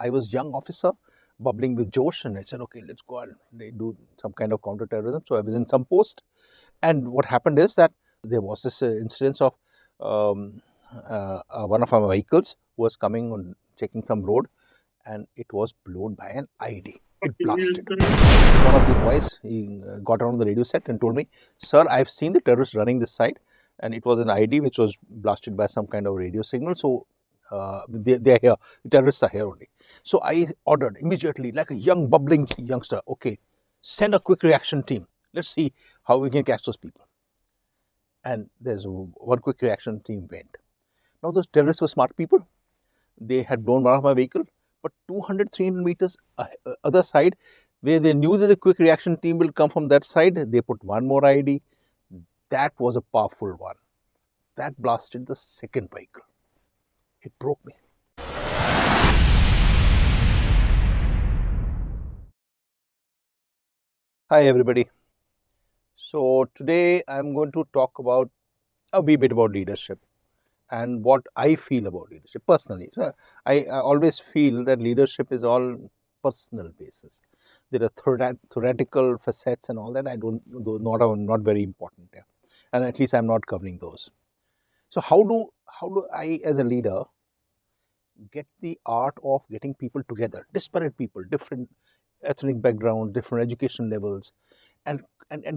I was young officer, bubbling with Josh, and I said, okay, let's go and do some kind of counter-terrorism. So I was in some post, and what happened is that there was this incidence of um, one of our vehicles was coming on checking some road, and it was blown by an ID. It blasted. One of the boys, he got on the radio set and told me, "Sir, I've seen the terrorists running this side, and it was an ID which was blasted by some kind of radio signal. So they are here. The terrorists are here only." So I ordered immediately, like a young bubbling youngster, okay, send a quick reaction team. Let's see how we can catch those people. And there's one quick reaction team went. Now those terrorists were smart people. They had blown one of my vehicle, but 200, 300 meters other side, where they knew that the quick reaction team will come from that side, they put one more ID. That was a powerful one. That blasted the second vehicle. It broke me. Hi everybody. So today I'm going to talk about a wee bit about leadership and what I feel about leadership personally. So I always feel that leadership is all personal basis. There are theoretical facets and all that. I don't, not very important there, and at least I'm not covering those. So how do I, as a leader, get the art of getting people together, disparate people, different ethnic background, different education levels, and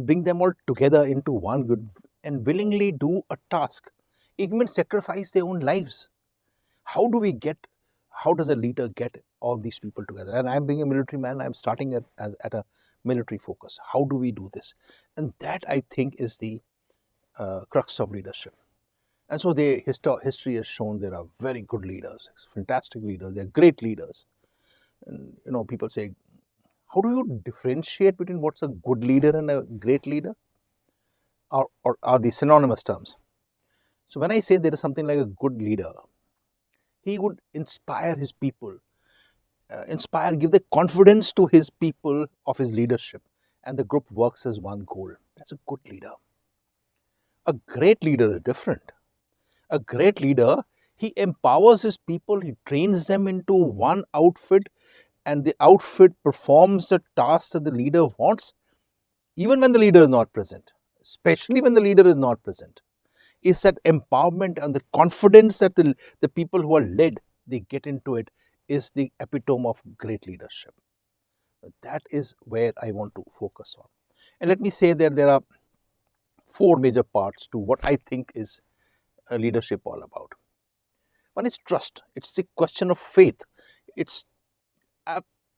bring them all together into one good and willingly do a task, even sacrifice their own lives. How do we get, how does a leader get all these people together? And I'm being a military man, I'm starting at a military focus. How do we do this? And that, I think, is the crux of leadership. And so the history has shown there are very good leaders, fantastic leaders, they're great leaders. And people say, how do you differentiate between what's a good leader and a great leader? Or are these synonymous terms? So when I say there is something like a good leader, he would inspire his people, give the confidence to his people of his leadership, and the group works as one goal. That's a good leader. A great leader is different. A great leader, he empowers his people, he trains them into one outfit, and the outfit performs the task that the leader wants, even when the leader is not present, especially when the leader is not present. Is that empowerment and the confidence that the people who are led, they get into it, is the epitome of great leadership. That is where I want to focus on. And let me say that there are four major parts to what I think is leadership all about. One is trust. It's the question of faith. It's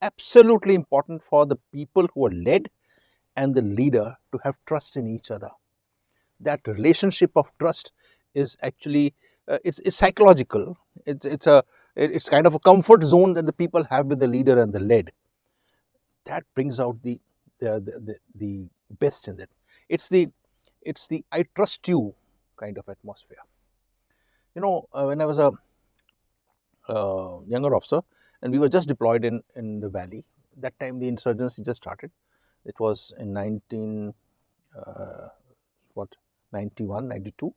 absolutely important for the people who are led and the leader to have trust in each other. That relationship of trust is actually it's psychological. It's kind of a comfort zone that the people have with the leader and the led. That brings out the best in it. It's the I trust you kind of atmosphere. When I was a younger officer, and we were just deployed in the valley. That time the insurgency just started. It was in 91, 92.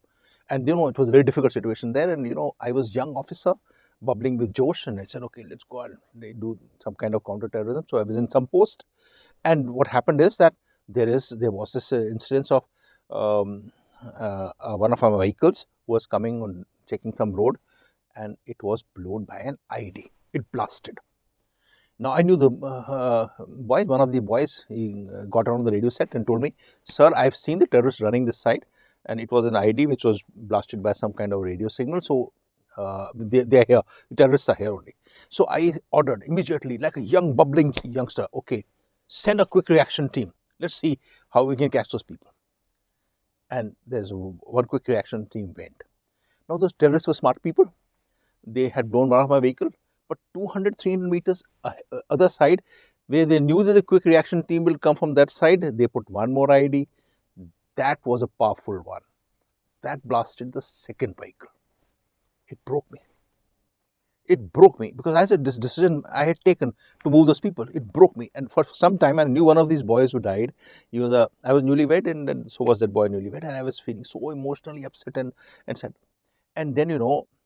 And it was a very difficult situation there. And I was young officer, bubbling with Josh, and I said, okay, let's go and do some kind of counter-terrorism. So I was in some post, and what happened is that there was this incidence of one of our vehicles was coming on checking some road, and it was blown by an ID. It blasted. Now I knew the boy, one of the boys, he got on the radio set and told me, "Sir, I've seen the terrorists running this side, and it was an ID which was blasted by some kind of radio signal. So they are here. The terrorists are here only." So I ordered immediately, like a young bubbling youngster, okay, send a quick reaction team. Let's see how we can catch those people. And there's one quick reaction team went. Now those terrorists were smart people. They had blown one of my vehicle, but 200, 300 meters other side, where they knew that the quick reaction team will come from that side, they put one more ID. That was a powerful one. That blasted the second vehicle. It broke me. It broke me because I said this decision I had taken to move those people. It broke me, and for some time I knew one of these boys who died. I was newlywed, and so was that boy newlywed, and I was feeling so emotionally upset and sad. And then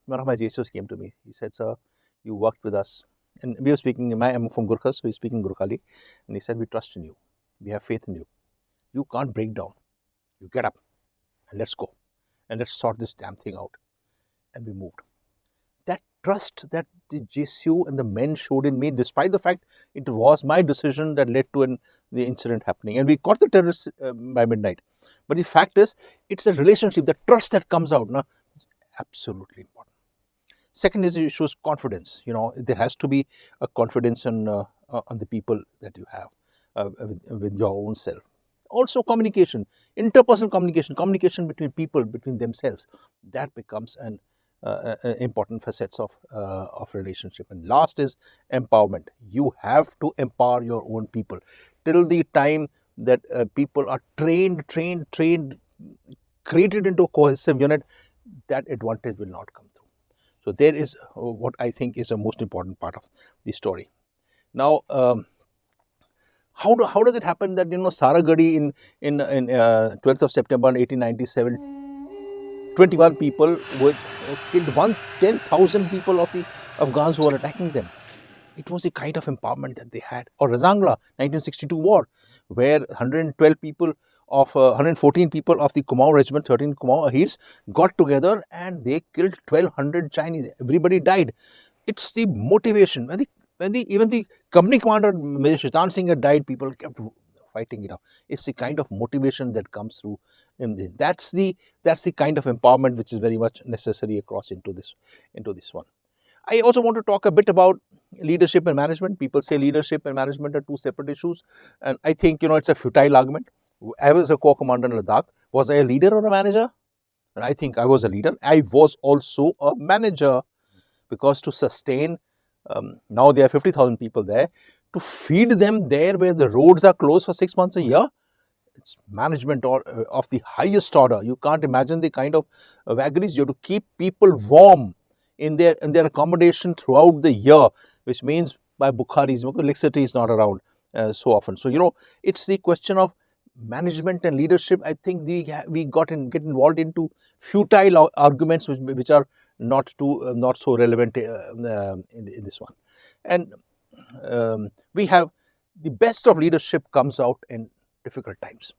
one of my JSOs came to me. He said, "Sir, you worked with us, and we were speaking, I'm from Gurkhas, so we were speaking Gurkhali, and he said, we trust in you, we have faith in you, you can't break down, you get up and let's go and let's sort this damn thing out. And we moved. That trust that the JSU and the men showed in me, despite the fact it was my decision that led to the incident happening, and we caught the terrorists by midnight. But the fact is, it's a relationship, the trust that comes out, no, absolutely important. Second is the issue is confidence. There has to be a confidence on the people that you have with your own self. Also communication, interpersonal communication between people, between themselves, that becomes an important facets of relationship. And last is empowerment. You have to empower your own people. Till the time that people are trained, created into a cohesive unit, that advantage will not come through. So there is what I think is the most important part of the story. Now, how does it happen that Saragadi in 12th of September 1897, 21 people were killed, 10,000 people of the Afghans who were attacking them. It was the kind of empowerment that they had. Or Razangla, 1962 war, where 114 people of the Kumaon regiment, 13 Kumaon Ahirs, got together and they killed 1,200 Chinese. Everybody died. It's the motivation. Even the company commander, Major Shaitan Singh, had died, people kept fighting it out. It's the kind of motivation that comes through in this. That's the kind of empowerment which is very much necessary across into this one. I also want to talk a bit about leadership and management. People say leadership and management are two separate issues, and I think it's a futile argument. I was a corps commander in Ladakh. Was I a leader or a manager? And I think I was a leader. I was also a manager, because to sustain, now there are 50,000 people there, to feed them there where the roads are closed for 6 months a year, it's management of the highest order. You can't imagine the kind of vagaries. You have to keep people warm in their accommodation throughout the year, which means by Bukharis, because electricity is not around so often. So it's the question of management and leadership. I think we get involved into futile arguments which are not so relevant in this one. And we have the best of leadership comes out in difficult times.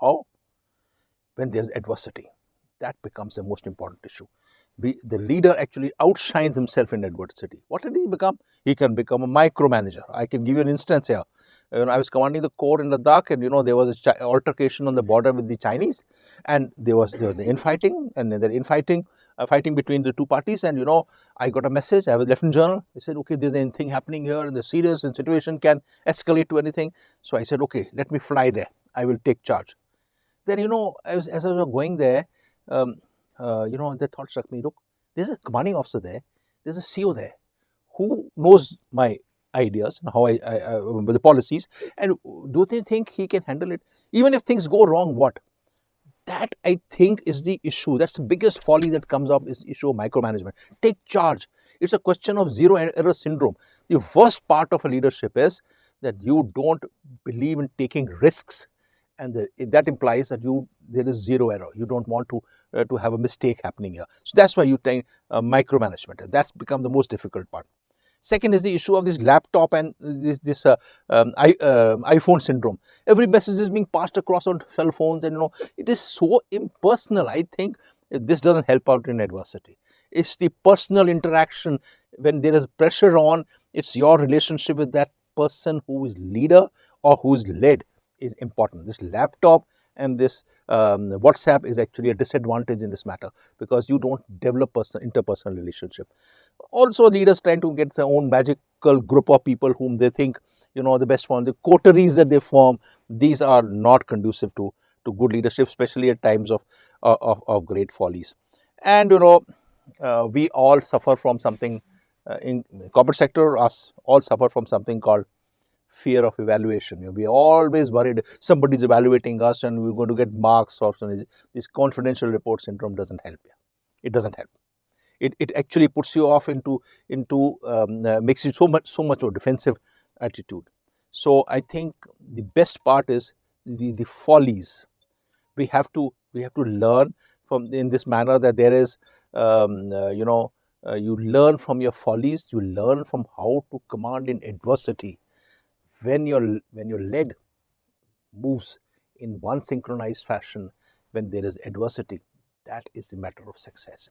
How? When there's adversity. That becomes the most important issue. The leader actually outshines himself in adversity. What did he become? He can become a micromanager. I can give you an instance here. I was commanding the corps in Ladakh, and there was an altercation on the border with the Chinese, and there was the infighting, and the infighting, fighting between the two parties. And I got a message. I was left in journal. I said, okay, there's anything happening here, and the serious and situation can escalate to anything. So I said, okay, let me fly there. I will take charge. Then as I was going there, the thought struck me, look, there's a commanding officer there, there's a CO there who knows my ideas and how the policies, and do they think he can handle it? Even if things go wrong, what? That, I think, is the issue. That's the biggest folly that comes up, is the issue of micromanagement. Take charge. It's a question of zero error syndrome. The worst part of a leadership is that you don't believe in taking risks, and that implies that there is zero error. You don't want to have a mistake happening here. So that's why you take micromanagement, and that's become the most difficult part. Second is the issue of this laptop and this iPhone syndrome. Every message is being passed across on cell phones, and it is so impersonal. I think this doesn't help out in adversity. It's the personal interaction. When there is pressure on, it's your relationship with that person who is leader or who is led is important. This laptop and this WhatsApp is actually a disadvantage in this matter, because you don't develop interpersonal relationship. Also, leaders trying to get their own magical group of people whom they think the best one. The coteries that they form, these are not conducive to good leadership, especially at times of great follies. And we all suffer from something in corporate sector. Us all suffer from something called fear of evaluation. We are always worried somebody is evaluating us and we're going to get marks or something. This confidential report syndrome doesn't help. It doesn't help. It actually puts you off into makes you so much more defensive attitude. So I think the best part is the follies. We have to learn from in this manner that there is you learn from your follies, you learn from how to command in adversity. When your lead moves in one synchronized fashion when there is adversity, that is the matter of success.